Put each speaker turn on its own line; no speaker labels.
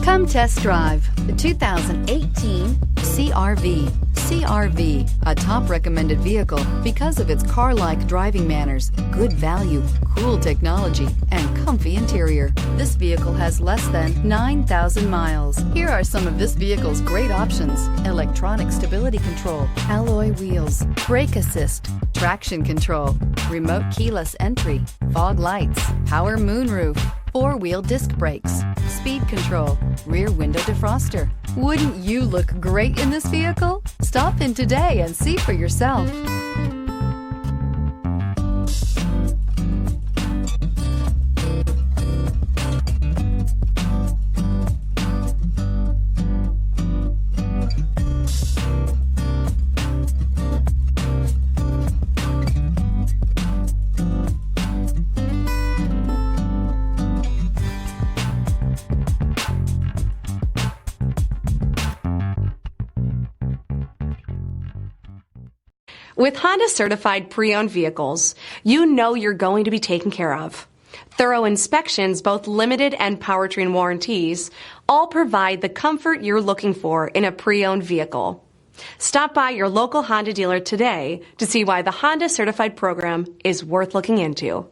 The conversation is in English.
Come test drive the 2018 CR-V. CR-V, a top recommended vehicle because of its car-like driving manners, good value, cool technology, and comfy interior. This vehicle has less than 9,000 miles. Here are some of this vehicle's great options: electronic stability control, alloy wheels, brake assist, traction control, remote keyless entry, fog lights, power moonroof, four-wheel disc brakes, speed control, rear window defroster. Wouldn't you look great in this vehicle? Stop in today and see for yourself.
With Honda certified pre-owned vehicles, you know you're going to be taken care of. Thorough inspections, both limited and powertrain warranties, all provide the comfort you're looking for in a pre-owned vehicle. Stop by your local Honda dealer today to see why the Honda certified program is worth looking into.